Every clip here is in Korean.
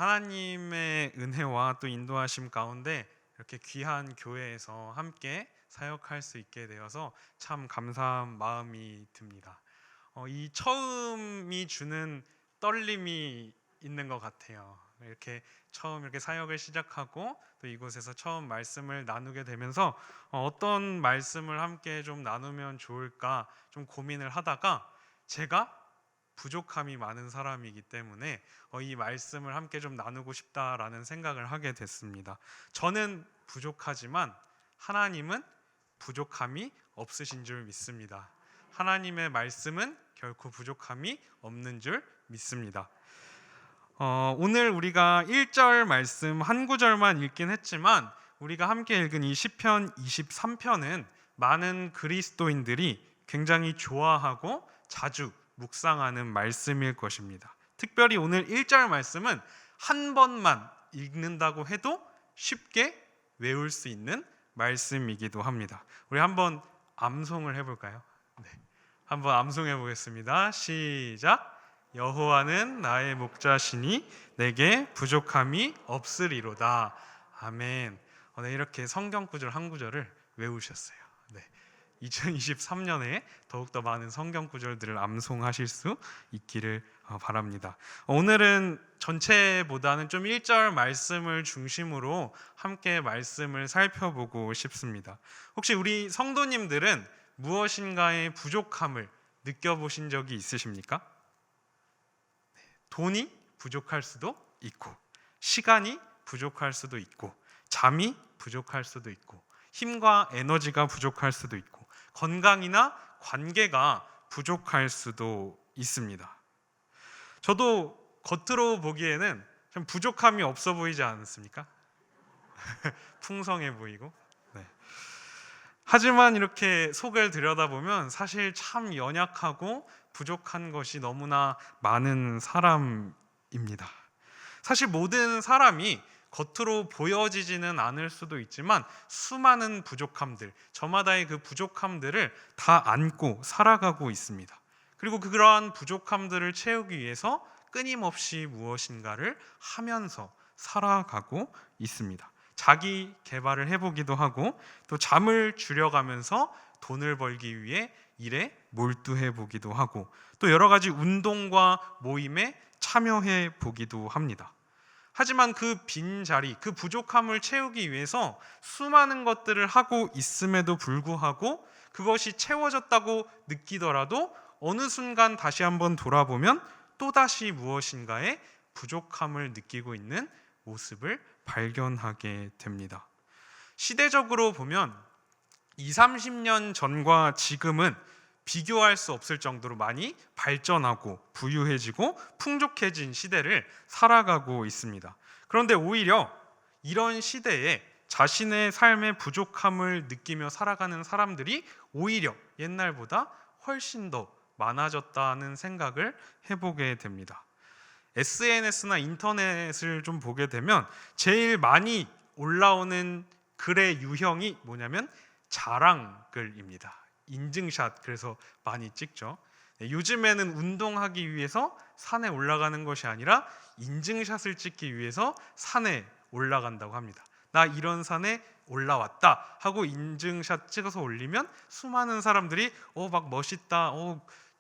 하나님의 은혜와 또 인도하심 가운데 이렇게 귀한 교회에서 함께 사역할 수 있게 되어서 참 감사한 마음이 듭니다. 이 처음이 주는 떨림이 있는 것 같아요. 이렇게 처음 이렇게 사역을 시작하고 또 이곳에서 처음 말씀을 나누게 되면서 어떤 말씀을 함께 좀 나누면 좋을까 좀 고민을 하다가 제가 부족함이 많은 사람이기 때문에 이 말씀을 함께 좀 나누고 싶다라는 생각을 하게 됐습니다. 저는 부족하지만 하나님은 부족함이 없으신 줄 믿습니다. 하나님의 말씀은 결코 부족함이 없는 줄 믿습니다. 오늘 우리가 1절 말씀 한 구절만 읽긴 했지만 우리가 함께 읽은 이 시편 23편은 많은 그리스도인들이 굉장히 좋아하고 자주 묵상하는 말씀일 것입니다. 특별히 오늘 1절 말씀은 한 번만 읽는다고 해도 쉽게 외울 수 있는 말씀이기도 합니다. 우리 한번 암송을 해볼까요? 네, 한번 암송해 보겠습니다. 시작. 여호와는 나의 목자시니 내게 부족함이 없으리로다. 아멘. 네, 이렇게 성경 구절 한 구절을 외우셨어요. 네, 2023년에 더욱더 많은 성경 구절들을 암송하실 수 있기를 바랍니다. 오늘은 전체보다는 좀 1절 말씀을 중심으로 함께 말씀을 살펴보고 싶습니다. 혹시 우리 성도님들은 무엇인가의 부족함을 느껴보신 적이 있으십니까? 돈이 부족할 수도 있고, 시간이 부족할 수도 있고, 잠이 부족할 수도 있고, 힘과 에너지가 부족할 수도 있고, 건강이나 관계가 부족할 수도 있습니다. 저도 겉으로 보기에는 좀 부족함이 없어 보이지 않습니까? 풍성해 보이고. 네. 하지만 이렇게 속을 들여다보면 사실 참 연약하고 부족한 것이 너무나 많은 사람입니다. 사실 모든 사람이 겉으로 보여지지는 않을 수도 있지만 수많은 부족함들, 저마다의 그 부족함들을 다 안고 살아가고 있습니다. 그리고 그러한 부족함들을 채우기 위해서 끊임없이 무엇인가를 하면서 살아가고 있습니다. 자기 개발을 해보기도 하고 또 잠을 줄여가면서 돈을 벌기 위해 일에 몰두해 보기도 하고 또 여러 가지 운동과 모임에 참여해 보기도 합니다. 하지만 그 빈자리, 그 부족함을 채우기 위해서 수많은 것들을 하고 있음에도 불구하고 그것이 채워졌다고 느끼더라도 어느 순간 다시 한번 돌아보면 또다시 무엇인가의 부족함을 느끼고 있는 모습을 발견하게 됩니다. 시대적으로 보면 20, 30년 전과 지금은 비교할 수 없을 정도로 많이 발전하고 부유해지고 풍족해진 시대를 살아가고 있습니다. 그런데 오히려 이런 시대에 자신의 삶의 부족함을 느끼며 살아가는 사람들이 오히려 옛날보다 훨씬 더 많아졌다는 생각을 해보게 됩니다. SNS나 인터넷을 좀 보게 되면 제일 많이 올라오는 글의 유형이 뭐냐면 자랑글입니다. 인증샷, 그래서 많이 찍죠. 요즘에는 운동하기 위해서 산에 올라가는 것이 아니라 인증샷을 찍기 위해서 산에 올라간다고 합니다. 나 이런 산에 올라왔다 하고 인증샷 찍어서 올리면 수많은 사람들이 막 멋있다,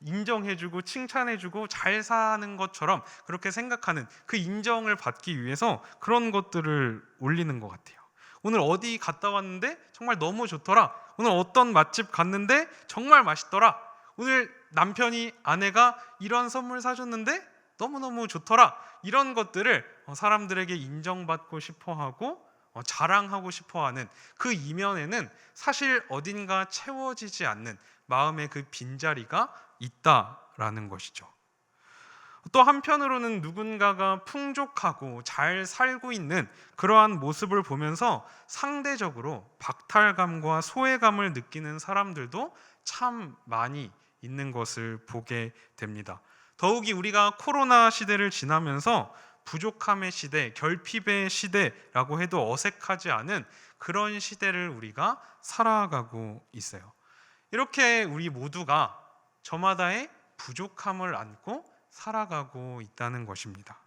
인정해주고 칭찬해주고 잘 사는 것처럼 그렇게 생각하는 그 인정을 받기 위해서 그런 것들을 올리는 것 같아요. 오늘 어디 갔다 왔는데 정말 너무 좋더라. 오늘 어떤 맛집 갔는데 정말 맛있더라. 오늘 남편이 아내가 이런 선물 사줬는데 너무너무 좋더라. 이런 것들을 사람들에게 인정받고 싶어하고 자랑하고 싶어하는 그 이면에는 사실 어딘가 채워지지 않는 마음의 그 빈자리가 있다라는 것이죠. 또 한편으로는 누군가가 풍족하고 잘 살고 있는 그러한 모습을 보면서 상대적으로 박탈감과 소외감을 느끼는 사람들도 참 많이 있는 것을 보게 됩니다. 더욱이 우리가 코로나 시대를 지나면서 부족함의 시대, 결핍의 시대라고 해도 어색하지 않은 그런 시대를 우리가 살아가고 있어요. 이렇게 우리 모두가 저마다의 부족함을 안고 살아가고 있다는 것입니다.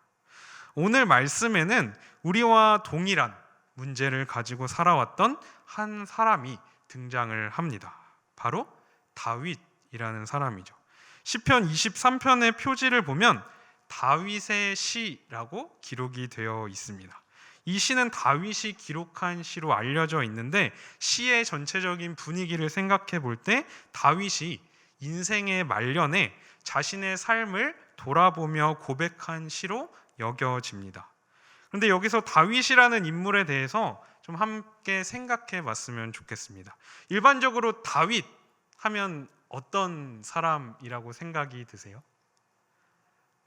오늘 말씀에는 우리와 동일한 문제를 가지고 살아왔던 한 사람이 등장을 합니다. 바로 다윗이라는 사람이죠. 시편 23편의 표지를 보면 다윗의 시라고 기록이 되어 있습니다. 이 시는 다윗이 기록한 시로 알려져 있는데, 시의 전체적인 분위기를 생각해 볼 때 다윗이 인생의 말년에 자신의 삶을 돌아보며 고백한 시로 여겨집니다. 그런데 여기서 다윗이라는 인물에 대해서 좀 함께 생각해 봤으면 좋겠습니다. 일반적으로 다윗 하면 어떤 사람이라고 생각이 드세요?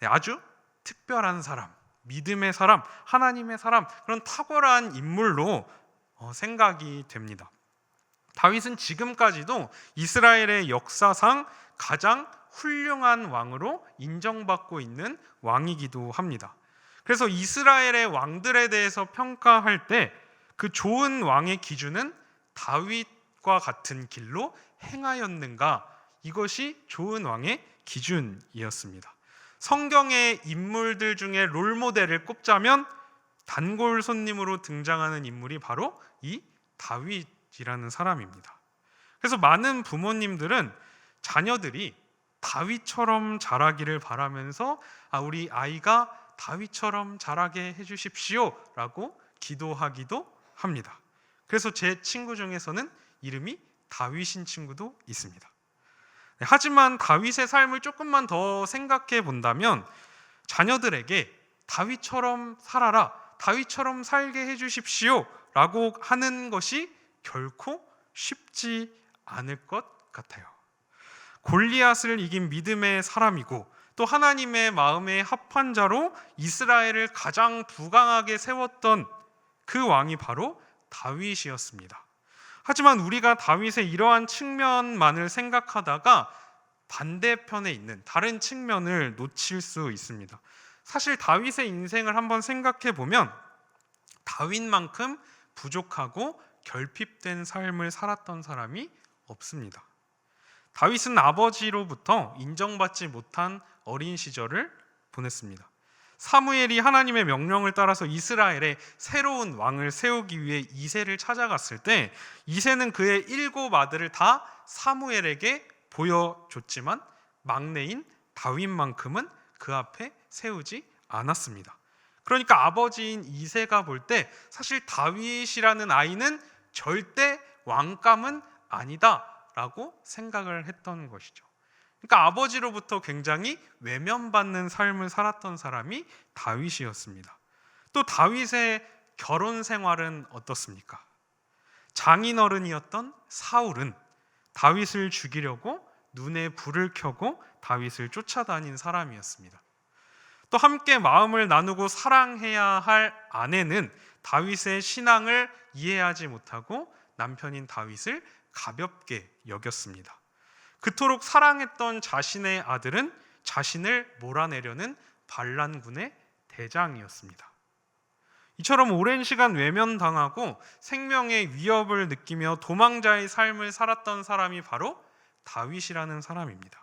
네, 아주 특별한 사람, 믿음의 사람, 하나님의 사람, 그런 탁월한 인물로 생각이 됩니다. 다윗은 지금까지도 이스라엘의 역사상 가장 훌륭한 왕으로 인정받고 있는 왕이기도 합니다. 그래서 이스라엘의 왕들에 대해서 평가할 때 그 좋은 왕의 기준은 다윗과 같은 길로 행하였는가, 이것이 좋은 왕의 기준이었습니다. 성경의 인물들 중에 롤모델을 꼽자면 단골 손님으로 등장하는 인물이 바로 이 다윗이라는 사람입니다. 그래서 많은 부모님들은 자녀들이 다윗처럼 자라기를 바라면서 우리 아이가 다윗처럼 자라게 해주십시오 라고 기도하기도 합니다. 그래서 제 친구 중에서는 이름이 다윗인 친구도 있습니다. 하지만 다윗의 삶을 조금만 더 생각해 본다면 자녀들에게 다윗처럼 살아라, 다윗처럼 살게 해주십시오 라고 하는 것이 결코 쉽지 않을 것 같아요. 골리앗을 이긴 믿음의 사람이고 또 하나님의 마음에 합한 자로 이스라엘을 가장 부강하게 세웠던 그 왕이 바로 다윗이었습니다. 하지만 우리가 다윗의 이러한 측면만을 생각하다가 반대편에 있는 다른 측면을 놓칠 수 있습니다. 사실 다윗의 인생을 한번 생각해 보면 다윗만큼 부족하고 결핍된 삶을 살았던 사람이 없습니다. 다윗은 아버지로부터 인정받지 못한 어린 시절을 보냈습니다. 사무엘이 하나님의 명령을 따라서 이스라엘에 새로운 왕을 세우기 위해 이새를 찾아갔을 때 이새는 그의 7 아들을 다 사무엘에게 보여줬지만 막내인 다윗만큼은 그 앞에 세우지 않았습니다. 그러니까 아버지인 이새가 볼 때 사실 다윗이라는 아이는 절대 왕감은 아니다라고 생각을 했던 것이죠. 그러니까 아버지로부터 굉장히 외면받는 삶을 살았던 사람이 다윗이었습니다. 또 다윗의 결혼 생활은 어떻습니까? 장인어른이었던 사울은 다윗을 죽이려고 눈에 불을 켜고 다윗을 쫓아다닌 사람이었습니다. 또 함께 마음을 나누고 사랑해야 할 아내는 다윗의 신앙을 이해하지 못하고 남편인 다윗을 가볍게 여겼습니다. 그토록 사랑했던 자신의 아들은 자신을 몰아내려는 반란군의 대장이었습니다. 이처럼 오랜 시간 외면당하고 생명의 위협을 느끼며 도망자의 삶을 살았던 사람이 바로 다윗이라는 사람입니다.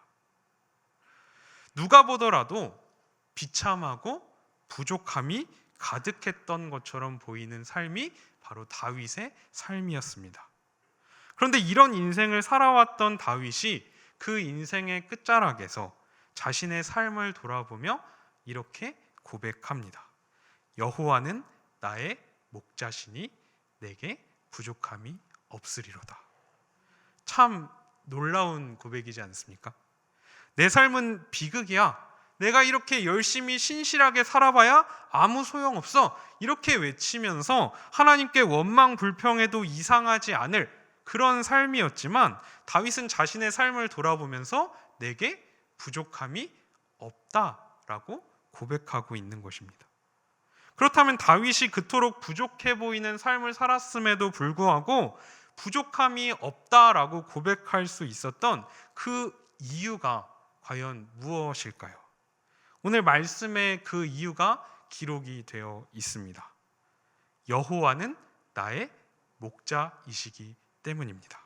누가 보더라도 비참하고 부족함이 가득했던 것처럼 보이는 삶이 바로 다윗의 삶이었습니다. 그런데 이런 인생을 살아왔던 다윗이 그 인생의 끝자락에서 자신의 삶을 돌아보며 이렇게 고백합니다. 여호와는 나의 목자시니 내게 부족함이 없으리로다. 참 놀라운 고백이지 않습니까? 내 삶은 비극이야. 내가 이렇게 열심히 신실하게 살아봐야 아무 소용없어. 이렇게 외치면서 하나님께 원망 불평해도 이상하지 않을 그런 삶이었지만 다윗은 자신의 삶을 돌아보면서 내게 부족함이 없다라고 고백하고 있는 것입니다. 그렇다면 다윗이 그토록 부족해 보이는 삶을 살았음에도 불구하고 부족함이 없다라고 고백할 수 있었던 그 이유가 과연 무엇일까요? 오늘 말씀에 그 이유가 기록이 되어 있습니다. 여호와는 나의 목자이시기 때문입니다.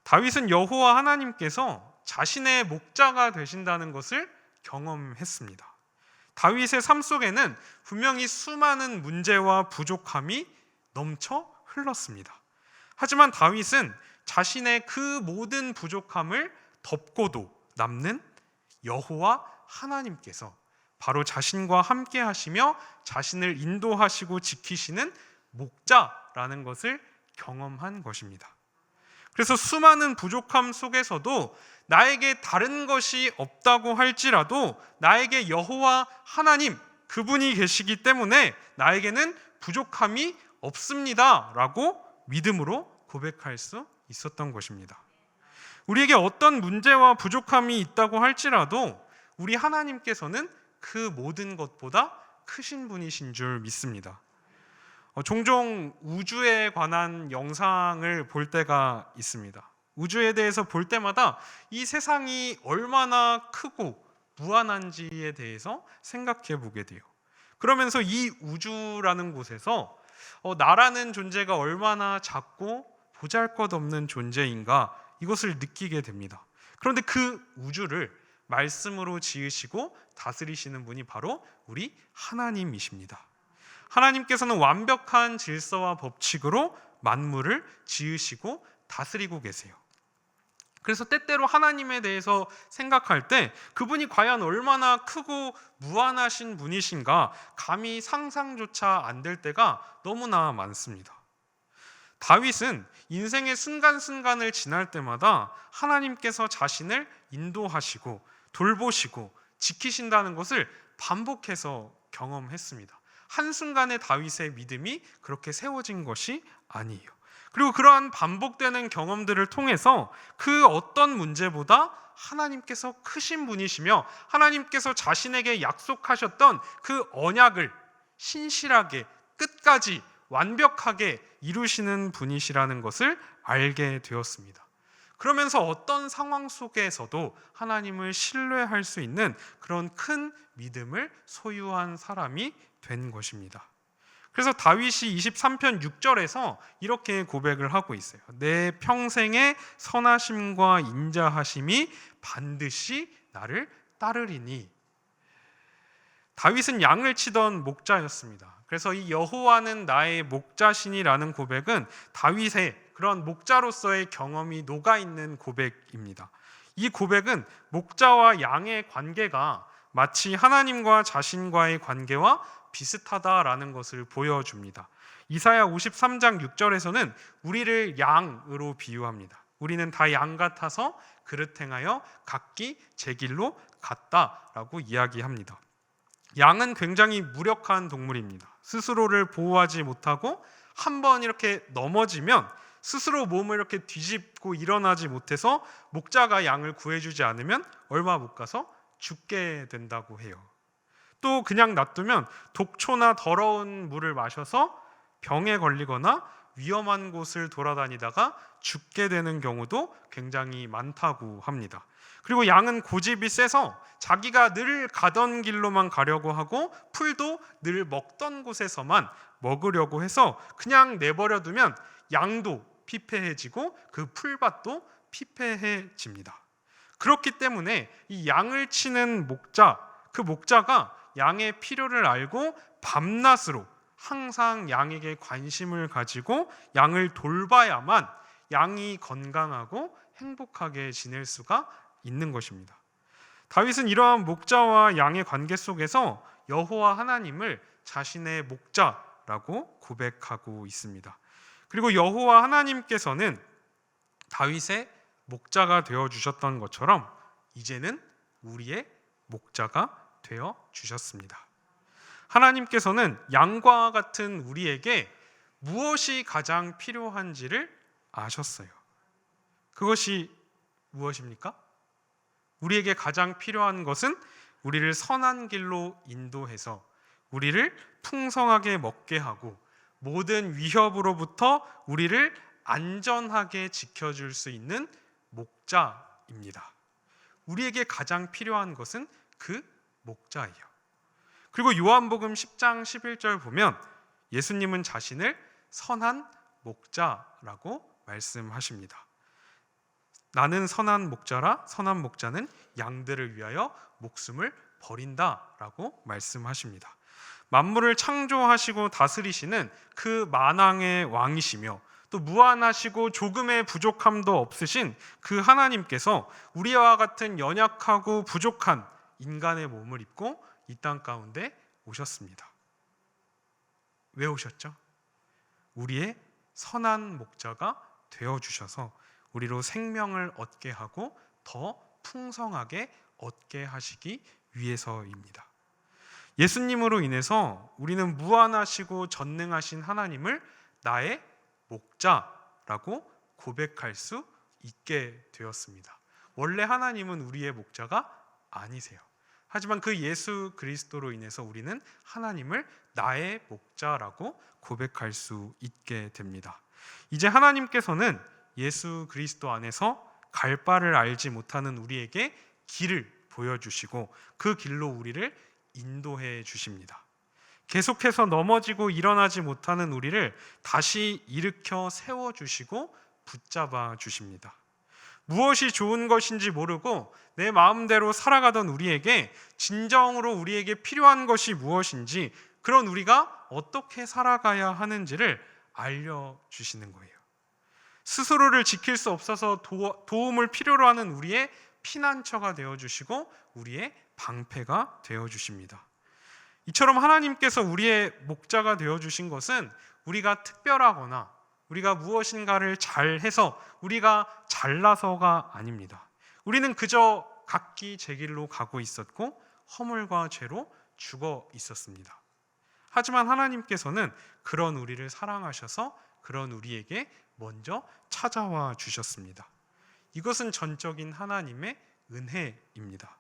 다윗은 여호와 하나님께서 자신의 목자가 되신다는 것을 경험했습니다. 다윗의 삶 속에는 분명히 수많은 문제와 부족함이 넘쳐 흘렀습니다. 하지만 다윗은 자신의 그 모든 부족함을 덮고도 남는 여호와 하나님께서 바로 자신과 함께 하시며 자신을 인도하시고 지키시는 목자라는 것을 경험한 것입니다. 그래서 수많은 부족함 속에서도 나에게 다른 것이 없다고 할지라도 나에게 여호와 하나님 그분이 계시기 때문에 나에게는 부족함이 없습니다 라고 믿음으로 고백할 수 있었던 것입니다. 우리에게 어떤 문제와 부족함이 있다고 할지라도 우리 하나님께서는 그 모든 것보다 크신 분이신 줄 믿습니다. 종종 우주에 관한 영상을 볼 때가 있습니다. 우주에 대해서 볼 때마다 이 세상이 얼마나 크고 무한한지에 대해서 생각해 보게 돼요. 그러면서 이 우주라는 곳에서 나라는 존재가 얼마나 작고 보잘것없는 존재인가 이것을 느끼게 됩니다. 그런데 그 우주를 말씀으로 지으시고 다스리시는 분이 바로 우리 하나님이십니다. 하나님께서는 완벽한 질서와 법칙으로 만물을 지으시고 다스리고 계세요. 그래서 때때로 하나님에 대해서 생각할 때 그분이 과연 얼마나 크고 무한하신 분이신가 감히 상상조차 안 될 때가 너무나 많습니다. 다윗은 인생의 순간순간을 지날 때마다 하나님께서 자신을 인도하시고 돌보시고 지키신다는 것을 반복해서 경험했습니다. 한순간에 다윗의 믿음이 그렇게 세워진 것이 아니에요. 그리고 그러한 반복되는 경험들을 통해서 그 어떤 문제보다 하나님께서 크신 분이시며 하나님께서 자신에게 약속하셨던 그 언약을 신실하게 끝까지 완벽하게 이루시는 분이시라는 것을 알게 되었습니다. 그러면서 어떤 상황 속에서도 하나님을 신뢰할 수 있는 그런 큰 믿음을 소유한 사람이 된 것입니다. 그래서 다윗이 23편 6절에서 이렇게 고백을 하고 있어요. 내 평생의 선하심과 인자하심이 반드시 나를 따르리니. 다윗은 양을 치던 목자였습니다. 그래서 이 여호와는 나의 목자시니라는 고백은 다윗의 그런 목자로서의 경험이 녹아있는 고백입니다. 이 고백은 목자와 양의 관계가 마치 하나님과 자신과의 관계와 비슷하다라는 것을 보여줍니다. 이사야 53장 6절에서는 우리를 양으로 비유합니다. 우리는 다 양 같아서 그릇 행하여 각기 제 길로 갔다라고 이야기합니다. 양은 굉장히 무력한 동물입니다. 스스로를 보호하지 못하고 한번 이렇게 넘어지면 스스로 몸을 이렇게 뒤집고 일어나지 못해서 목자가 양을 구해주지 않으면 얼마 못 가서 죽게 된다고 해요. 또 그냥 놔두면 독초나 더러운 물을 마셔서 병에 걸리거나 위험한 곳을 돌아다니다가 죽게 되는 경우도 굉장히 많다고 합니다. 그리고 양은 고집이 세서 자기가 늘 가던 길로만 가려고 하고 풀도 늘 먹던 곳에서만 먹으려고 해서 그냥 내버려두면 양도 피폐해지고 그 풀밭도 피폐해집니다. 그렇기 때문에 이 양을 치는 목자, 그 목자가 양의 필요를 알고 밤낮으로 항상 양에게 관심을 가지고 양을 돌봐야만 양이 건강하고 행복하게 지낼 수가 있는 것입니다. 다윗은 이러한 목자와 양의 관계 속에서 여호와 하나님을 자신의 목자라고 고백하고 있습니다. 그리고 여호와 하나님께서는 다윗의 목자가 되어 주셨던 것처럼 이제는 우리의 목자가 되어 주셨습니다. 하나님께서는 양과 같은 우리에게 무엇이 가장 필요한지를 아셨어요. 그것이 무엇입니까? 우리에게 가장 필요한 것은 우리를 선한 길로 인도해서 우리를 풍성하게 먹게 하고 모든 위협으로부터 우리를 안전하게 지켜줄 수 있는 목자입니다. 우리에게 가장 필요한 것은 그 목자예요. 그리고 요한복음 10장 11절 보면 예수님은 자신을 선한 목자라고 말씀하십니다. 나는 선한 목자라 선한 목자는 양들을 위하여 목숨을 버린다라고 말씀하십니다. 만물을 창조하시고 다스리시는 그 만왕의 왕이시며 또 무한하시고 조금의 부족함도 없으신 그 하나님께서 우리와 같은 연약하고 부족한 인간의 몸을 입고 이 땅 가운데 오셨습니다. 왜 오셨죠? 우리의 선한 목자가 되어주셔서 우리로 생명을 얻게 하고 더 풍성하게 얻게 하시기 위해서입니다. 예수님으로 인해서 우리는 무한하시고 전능하신 하나님을 나의 목자라고 고백할 수 있게 되었습니다. 원래 하나님은 우리의 목자가 아니세요. 하지만 그 예수 그리스도로 인해서 우리는 하나님을 나의 목자라고 고백할 수 있게 됩니다. 이제 하나님께서는 예수 그리스도 안에서 갈 바를 알지 못하는 우리에게 길을 보여주시고 그 길로 우리를 인도해 주십니다. 계속해서 넘어지고 일어나지 못하는 우리를 다시 일으켜 세워주시고 붙잡아 주십니다. 무엇이 좋은 것인지 모르고 내 마음대로 살아가던 우리에게 진정으로 우리에게 필요한 것이 무엇인지, 그런 우리가 어떻게 살아가야 하는지를 알려주시는 거예요. 스스로를 지킬 수 없어서 도움을 필요로 하는 우리의 피난처가 되어주시고 우리의 방패가 되어주십니다. 이처럼 하나님께서 우리의 목자가 되어주신 것은 우리가 특별하거나 우리가 무엇인가를 잘해서 우리가 잘나서가 아닙니다. 우리는 그저 각기 제 길로 가고 있었고 허물과 죄로 죽어 있었습니다. 하지만 하나님께서는 그런 우리를 사랑하셔서 그런 우리에게 먼저 찾아와 주셨습니다. 이것은 전적인 하나님의 은혜입니다.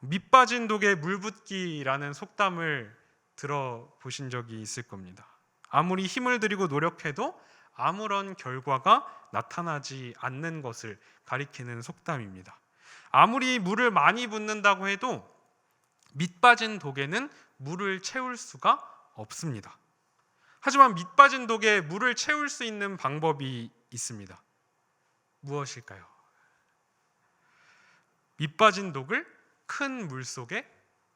밑 빠진 독에 물 붓기라는 속담을 들어보신 적이 있을 겁니다. 아무리 힘을 들이고 노력해도 아무런 결과가 나타나지 않는 것을 가리키는 속담입니다. 아무리 물을 많이 붓는다고 해도 밑 빠진 독에는 물을 채울 수가 없습니다. 하지만 밑 빠진 독에 물을 채울 수 있는 방법이 있습니다. 무엇일까요? 밑 빠진 독을 큰 물 속에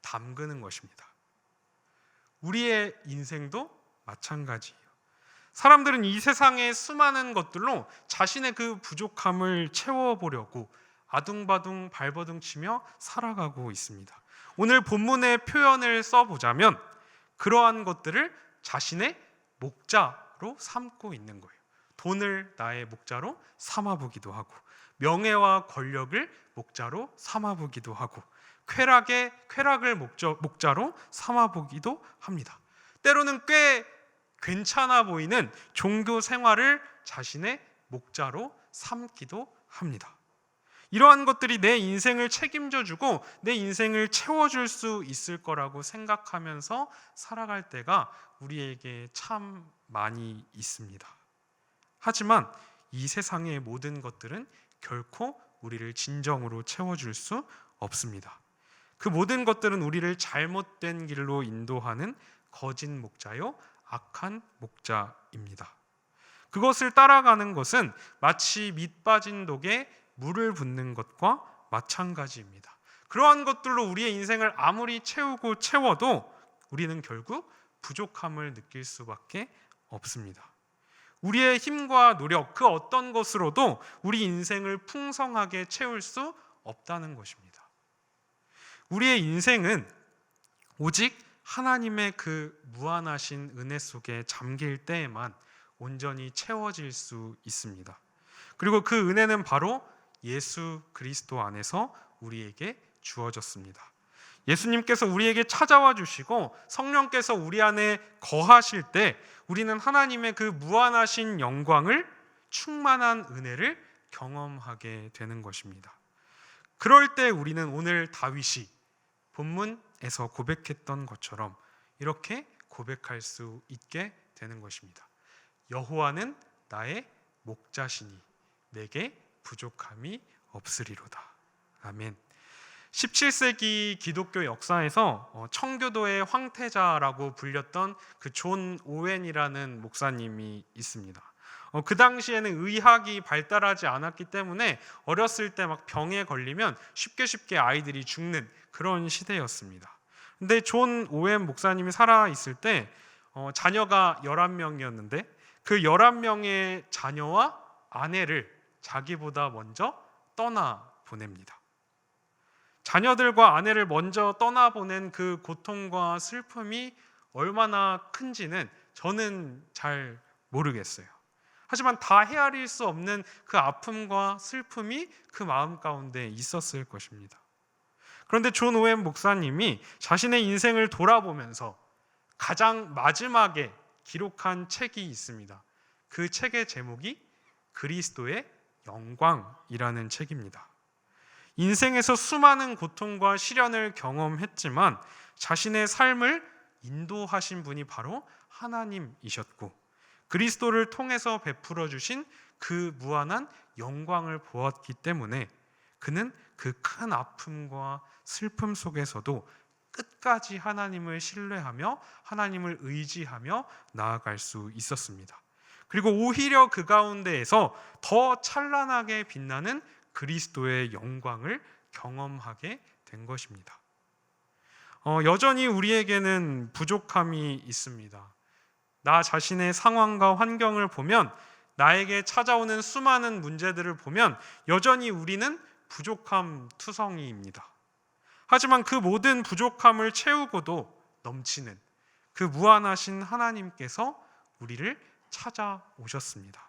담그는 것입니다. 우리의 인생도 마찬가지예요. 사람들은 이 세상의 수많은 것들로 자신의 그 부족함을 채워보려고 아둥바둥 발버둥 치며 살아가고 있습니다. 오늘 본문의 표현을 써보자면 그러한 것들을 자신의 목자로 삼고 있는 거예요. 돈을 나의 목자로 삼아보기도 하고, 명예와 권력을 목자로 삼아보기도 하고, 쾌락을 목자로 삼아보기도 합니다. 때로는 꽤 괜찮아 보이는 종교 생활을 자신의 목자로 삼기도 합니다. 이러한 것들이 내 인생을 책임져주고 내 인생을 채워줄 수 있을 거라고 생각하면서 살아갈 때가 우리에게 참 많이 있습니다. 하지만 이 세상의 모든 것들은 결코 우리를 진정으로 채워줄 수 없습니다. 그 모든 것들은 우리를 잘못된 길로 인도하는 거짓 목자요, 악한 목자입니다. 그것을 따라가는 것은 마치 밑 빠진 독에 물을 붓는 것과 마찬가지입니다. 그러한 것들로 우리의 인생을 아무리 채워도 우리는 결국 부족함을 느낄 수밖에 없습니다. 우리의 힘과 노력, 그 어떤 것으로도 우리 인생을 풍성하게 채울 수 없다는 것입니다. 우리의 인생은 오직 하나님의 그 무한하신 은혜 속에 잠길 때에만 온전히 채워질 수 있습니다. 그리고 그 은혜는 바로 예수 그리스도 안에서 우리에게 주어졌습니다. 예수님께서 우리에게 찾아와 주시고 성령께서 우리 안에 거하실 때 우리는 하나님의 그 무한하신 영광을, 충만한 은혜를 경험하게 되는 것입니다. 그럴 때 우리는 오늘 다윗이 본문에서 고백했던 것처럼 이렇게 고백할 수 있게 되는 것입니다. 여호와는 나의 목자시니 내게 부족함이 없으리로다. 아멘. 17세기 기독교 역사에서 청교도의 황태자라고 불렸던 그 존 오웬이라는 목사님이 있습니다. 그 당시에는 의학이 발달하지 않았기 때문에 어렸을 때 막 병에 걸리면 쉽게 아이들이 죽는 그런 시대였습니다. 근데 존 오웬 목사님이 살아 있을 때 자녀가 11명이었는데 그 11명의 자녀와 아내를 자기보다 먼저 떠나 보냅니다. 자녀들과 아내를 먼저 떠나보낸 그 고통과 슬픔이 얼마나 큰지는 저는 잘 모르겠어요. 하지만 다 헤아릴 수 없는 그 아픔과 슬픔이 그 마음 가운데 있었을 것입니다. 그런데 존 오웬 목사님이 자신의 인생을 돌아보면서 가장 마지막에 기록한 책이 있습니다. 그 책의 제목이 그리스도의 영광이라는 책입니다. 인생에서 수많은 고통과 시련을 경험했지만 자신의 삶을 인도하신 분이 바로 하나님이셨고 그리스도를 통해서 베풀어 주신 그 무한한 영광을 보았기 때문에 그는 그 큰 아픔과 슬픔 속에서도 끝까지 하나님을 신뢰하며 하나님을 의지하며 나아갈 수 있었습니다. 그리고 오히려 그 가운데에서 더 찬란하게 빛나는 그리스도의 영광을 경험하게 된 것입니다. 여전히 우리에게는 부족함이 있습니다. 나 자신의 상황과 환경을 보면 나에게 찾아오는 수많은 문제들을 보면 여전히 우리는 부족함 투성이입니다. 하지만 그 모든 부족함을 채우고도 넘치는 그 무한하신 하나님께서 우리를 찾아오셨습니다.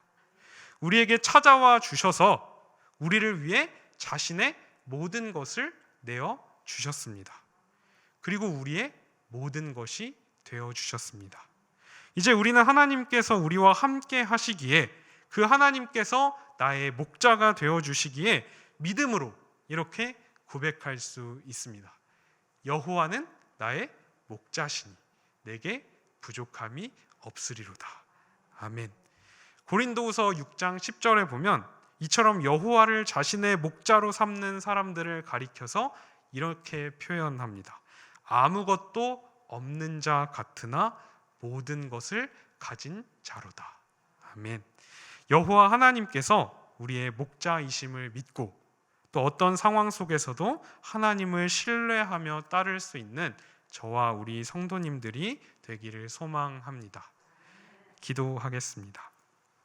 우리에게 찾아와 주셔서 우리를 위해 자신의 모든 것을 내어 주셨습니다. 그리고 우리의 모든 것이 되어 주셨습니다. 이제 우리는 하나님께서 우리와 함께 하시기에 그 하나님께서 나의 목자가 되어 주시기에 믿음으로 이렇게 고백할 수 있습니다. 여호와는 나의 목자시니 내게 부족함이 없으리로다. 아멘. 고린도후서 6장 10절에 보면 이처럼 여호와를 자신의 목자로 삼는 사람들을 가리켜서 이렇게 표현합니다. 아무것도 없는 자 같으나 모든 것을 가진 자로다. 아멘. 여호와 하나님께서 우리의 목자이심을 믿고 또 어떤 상황 속에서도 하나님을 신뢰하며 따를 수 있는 저와 우리 성도님들이 되기를 소망합니다. 기도하겠습니다.